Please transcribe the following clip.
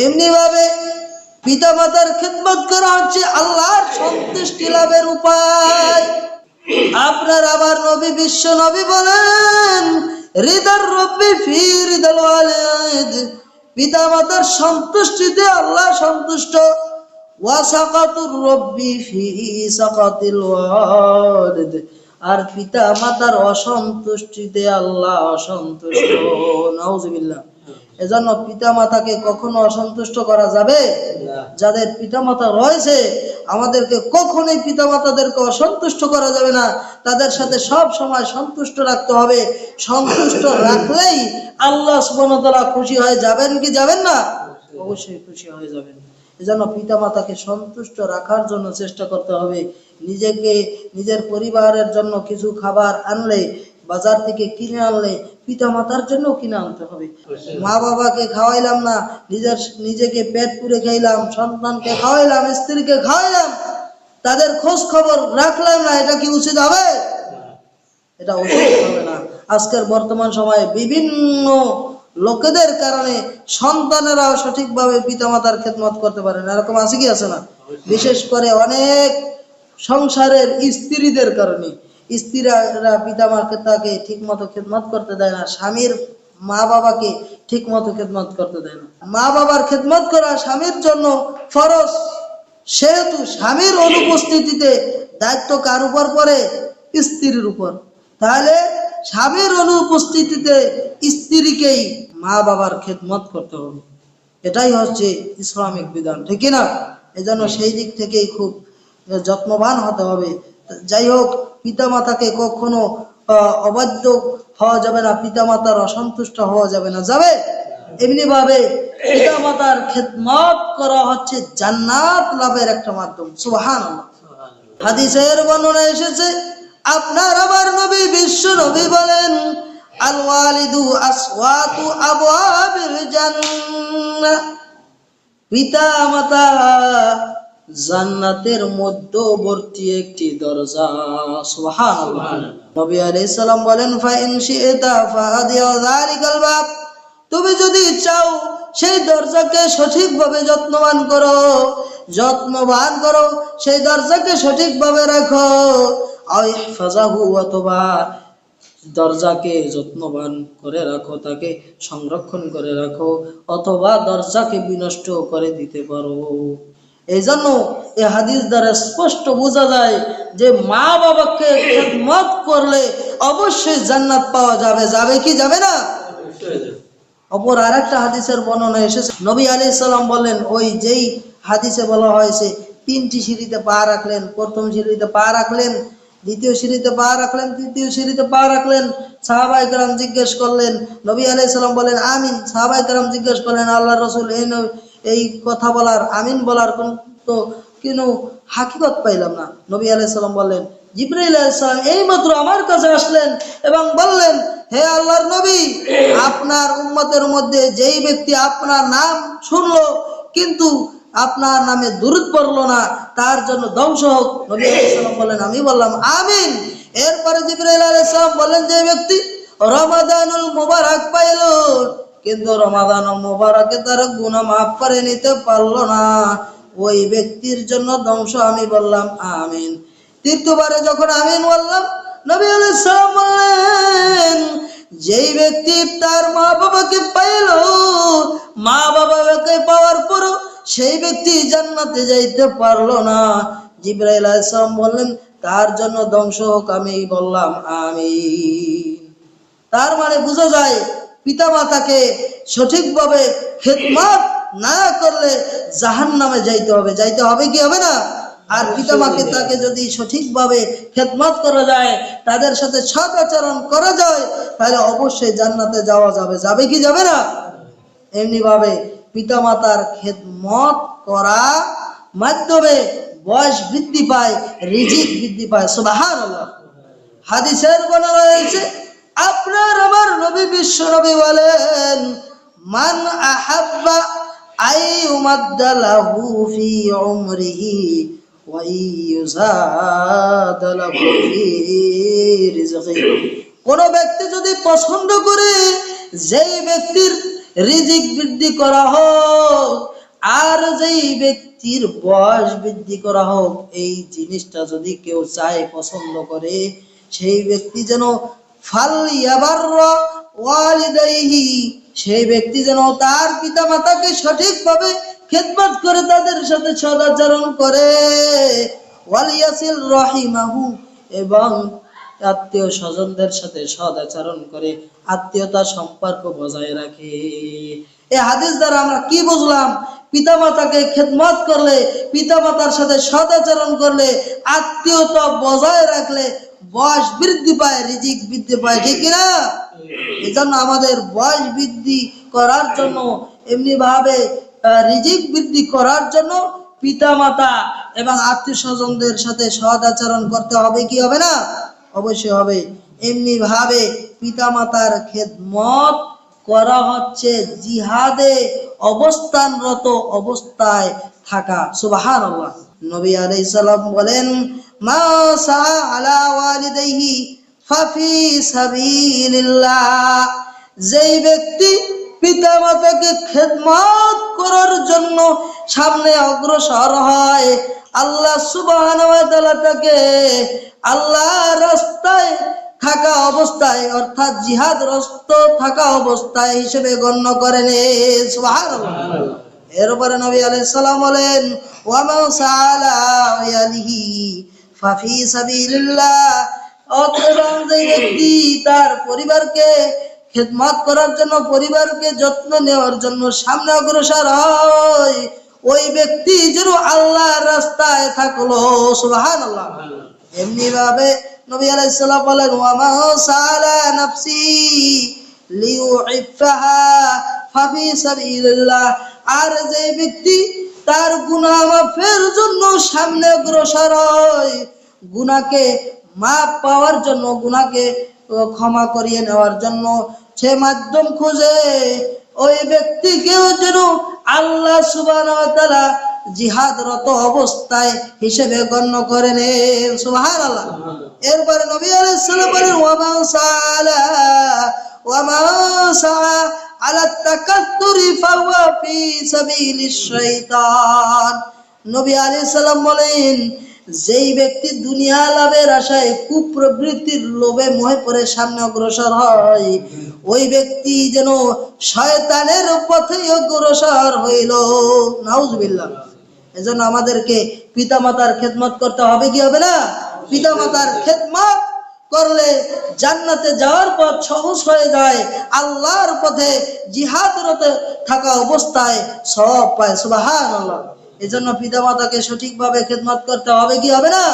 এমনি ভাবে পিতা মাতার খিদমত করা হচ্ছে আল্লাহর সন্তুষ্টি লাভের উপায়। আপনার আবার নবী বিশ্ব নবী বলেন, রিদার রব্বি ফি রিদাল ওয়ালিদ, পিতা মাতার সন্তুষ্টিতে আল্লাহ সন্তুষ্ট, ওয়া সাকাতুর রব্বি ফি সাকাতিল ওয়ালিদ, আর পিতা মাতার অসন্তুষ্টিতে আল্লাহ অসন্তুষ্ট। নাউজুবিল্লাহ। এজন্য পিতা মাতাকে কখনো অসন্তুষ্ট করা যাবে না। যাদের পিতা মাতা রয়েছে আমাদেরকে কখনোই পিতা মাতাদেরকে অসন্তুষ্ট করা যাবে না। তাদের সাথে সব সময় সন্তুষ্ট রাখতে হবে। সন্তুষ্ট রাখলেই আল্লাহ সুবহানাহু ওয়া তাআলা খুশি হয়ে যাবেন কি যাবেন না? অবশ্যই খুশি হয়ে যাবেন। এজন্য পিতা মাতাকে সন্তুষ্ট রাখার জন্য চেষ্টা করতে হবে। নিজেকে, নিজের পরিবারের জন্য কিছু খাবার আনলে, বাজার থেকে কিনে আনলে পিতা মাতার জন্য কিনে আনতে হবে। মা বাবাকে খাওয়াইলাম না, নিজেকে পেট পুরে খাইলাম, সন্তানকে খাওয়াইলাম, স্ত্রীকে খাওয়াইলাম, তাদের খোঁজ খবর রাখলাম না, এটা কি উচিত হবে? এটা উচিত হবে না। আজকের বর্তমান সময়ে বিভিন্ন লোকেদের কারণে সন্তানেরাও সঠিকভাবে পিতামাতার খেদমত করতে পারে না। এরকম আছে কি আছে না? বিশেষ করে অনেক সংসারের স্ত্রীদের কারণে স্ত্রীরা পিতামাতাকে ঠিক মতো খেদমত করতে দেয় না, স্বামীর মা বাবাকে ঠিক মতো খেদমত করতে দেয় না। মা বাবার খেদমত করা স্বামীর জন্য ফরজ, সেহেতু স্বামীর অনুপস্থিতিতে দায়িত্ব কার উপর পড়ে? স্ত্রীর উপর। তাহলে স্বামীর অনুপস্থিতিতে স্ত্রীকেই মা বাবার খেদমত করতে হবে। এটাই হচ্ছে ইসলামিক বিধান, ঠিক না? এজন্য সেই দিক থেকেই খুব যত্নবান হতে হবে। যাই হোক, পিতা মাতাকে কখনো অবাধ্য হওয়া যাবে না, পিতা মাতার অসন্তুষ্ট হওয়া যাবে না। যাবে? এমনি ভাবে পিতা মাতার খেদমত করা হচ্ছে জান্নাত লাভের একটা মাধ্যম। সুবহানাল্লাহ। হাদিসের বর্ণনা এসেছে, আপনার আমার নবী বিশ্ব নবী বলেন, আল ওয়ালিদু আসওয়াতু আবওয়াবিল জান্নাহ, পিতা মাতা জান্নাতের মধ্যবর্তী একটি দরজা। সুবহানাল্লাহ। নবী আলাইহিস সালাম বলেন, ফা ইন শি'তা ফাহাদিয়া যালিকাল বাব, তুমি যদি চাও সেই দরজাকে সঠিকভাবে যত্নবান করো, সেই দরজাকে সঠিকভাবে রাখো। আও ইহফাযাহু, অথবা দরজাকে যত্নবান করে রাখো, তাকে সংরক্ষণ করে রাখো, অথবা দরজাকে বিনষ্ট করে দিতে পারো। এই জন্য এই হাদিস দ্বারা স্পষ্ট বোঝা যায় যে মা বাবাকে খেদমত করলে অবশ্যই জান্নাত পাওয়া যাবে। যাবে কি যাবে না? অপর আরেকটা হাদিসের বর্ণনা এসেছে, নবী আলাইহিস সালাম বলেন, ওই যেই হাদিসে বলা হয়েছে 3টি সিঁড়িতে পা রাখলেন, প্রথম সিঁড়িতে পা রাখলেন, দ্বিতীয় সিঁড়িতে পা রাখলেন, তৃতীয় সিঁড়িতে পা রাখলেন। সাহাবায়ে কেরাম জিজ্ঞেস করলেন, নবী আলাইহিস সালাম বলেন আমিন। সাহাবায়ে কেরাম জিজ্ঞেস করলেন, আল্লাহর রাসূল, এই কথা বলার, আমিন বলার কোনো হাকিকত পাইলাম না। নবী আলাইহিস সালাম বললেন, জিবরাইল আলাইহিস সালাম এইমাত্র আমার কাছে আসলেন এবং বললেন, হে আল্লাহর নবী, আপনার উম্মতের মধ্যে যেই ব্যক্তি আপনার নাম শুনলো কিন্তু আপনার নামে দুরূদ পড়লো না, তার জন্য ধ্বংস হোক। নবী আলাইহিস সালাম বললেন, আমি বললাম আমিন। এরপরে জিবরাইল আলাইহিস সালাম বললেন, যে ব্যক্তি রমাদানুল মুবারক পাইল কিন্তু রমাদানুল মুবারকে তার গুনাহ মাফ করে নিতে পারলো না, ওই ব্যক্তির জন্য ধ্বংস। আমি বললাম আমিন। তৃতীয়বারে যখন আমিন বললাম, নবী আলাইহিস সালাম বললেন, যেই ব্যক্তি তার মা বাবাকে পাইল, মা বাবাকে পাওয়ার পর সেই ব্যক্তি জান্নাতে যাইতে পারলো না, জিবরাইল আলাইহিস সালাম বললেন, তার জন্য ধ্বংস হোক। আমি বললাম আমিন। তার মানে বোঝা যায় পিতা মাতাকে সঠিকভাবে খেদমত না করলে জাহান্নামে যাইতে হবে কি হবে না? আর পিতা মাকে তাকে যদি সঠিকভাবে খেদমত করা যায়, তাদের সাথে সৎ আচরণ করা যায়, তাহলে অবশ্যই জান্নাতে যাওয়া যাবে। যাবে কি যাবে না? এমনি ভাবে পিতা মাতার খেদমত করা মাধ্যমে বয়স বৃদ্ধি পায়, রিজিক বৃদ্ধি পায়। সুবহানাল্লাহ। হাদিসের বর্ণনা রয়েছে, আপনার আমার নবী বিশ্ব নবী বলেন, মান আহাব্বা আইয়ুমাদ্দালাহু ফি উমরিহি ওয়া ইউযাদালাহু ফি রিজকিহি, কোন ব্যক্তি যদি পছন্দ করে যেই ব্যক্তির রিজিক বৃদ্ধি করা হোক, আর যেই ব্যক্তির বয়স বৃদ্ধি করা হোক, এই জিনিসটা যদি কেউ চায়, পছন্দ করে, সেই ব্যক্তি যেন ফালইয়াবাররা ওয়ালিদাইহি, সেই ব্যক্তি যেন তার পিতা মাতাকে সঠিকভাবে খেদমত করে, তাদের সাথে সদাচরণ করে, ওয়ালিয়াসিল রাহিমাহু, এবং আত্মীয় স্বজনদের সাথে সদাচরণ করে, আত্মীয়তা সম্পর্ক বজায় রাখে। এই হাদিস দ্বারা আমরা কি বুঝলাম? পিতামাতাকে খেদমত করলে, পিতামাতার সাথে সদাচরণ করলে, আত্মীয়তা বজায় রাখলে বয়স বৃদ্ধি পায়, রিজিক বৃদ্ধি পায়, ঠিক কিনা? এই জন্য আমাদের বয়স বৃদ্ধি করার জন্য, এমনি ভাবে রিজিক বৃদ্ধি করার জন্য পিতামাতা এবং আত্মীয় স্বজনদের সাথে সদাচরণ করতে হবে, কি হবে না? অবশ্যই হবে। এমনি ভাবে পিতামাতার খেদমত করা হচ্ছে জিহাদে অবস্থানরত অবস্থায় থাকা। সুবহানাল্লাহ। নবী আলাইহিস সালাম বলেন, মা সা আলা ওয়ালিদাইহি ফাফি সাবিলিল্লাহ, যেই ব্যক্তি পিতামাতাকে খেদমত করার জন্য সামনে অগ্রসর হয়, আল্লাহ সুবহানাহু ওয়া তাআলা তাকে আল্লাহর রাস্তায় থাকা অবস্থায়, অর্থাৎ জিহাদরত থাকা অবস্থায় হিসেবে গণ্য করেন। সুবহানাল্লাহ। এরপরে নবী আলাইহিস সালাম বলেন, ওয়া মা সাআলা ওয়ালিহি ফাফি সাবিলিল্লাহ, অথবা যে ব্যক্তি তার পরিবারকে খেদমত করার জন্য, পরিবারকে যত্ন নেওয়ার জন্য সামনে অগ্রসর হয়, ওই ব্যক্তি যেন আল্লাহর রাস্তায় থাকলো। সুবহানাল্লাহ। এমনি ভাবে নবী আলাইহিস সালাম বলেন, ওয়া মা সাআলা নাফসি লিউইফাহা ফাফি সাবিলিল্লাহ, আর যে ব্যক্তি তার গুনাহ মাফের জন্য সামনে অগ্রসর হয়, গুনাহকে মাপ পাওয়ার জন্য, গুনাহকে ক্ষমা করিয়ে নেওয়ার জন্য সে মাধ্যম খুঁজে, ওই ব্যক্তিকেও যেন আল্লাহ সুবহানাহু ওয়া তাআলা জিহাদরত অবস্থায় হিসেবে গণ্য করেন। সুবহানাল্লাহ। এরপরে নবী আলাইহিস সালাম বলেন, ওয়া মা সাআলা ওয়া মা সাআ আলা তাকাত্তুরি ফাওয়া ফি সাবিলিশ শাইতান। নবী আলাইহিস সালাম বলেন, যেই ব্যক্তি দুনিয়া লাভের আশায় কুপ্রবৃত্তির লোভে মোহে পড়ে সামনে অগ্রসর হয়, ওই ব্যক্তি যেন শয়তানের পথে অগ্রসর হইল। নাউজুবিল্লাহ। এজন্য আমাদেরকে পিতামাতার খেদমত করতে হবে, কি হবে না? পিতামাতার খেদমত করলে জান্নাতে যাওয়ার পথ সহজ হয়ে যায়, আল্লাহর পথে জিহাদরত থাকা অবস্থায় সওয়াব পায়। সুবহানাল্লাহ। এজন্য পিতামাতাকে সঠিকভাবে খেদমত করতে হবে, কি হবে না?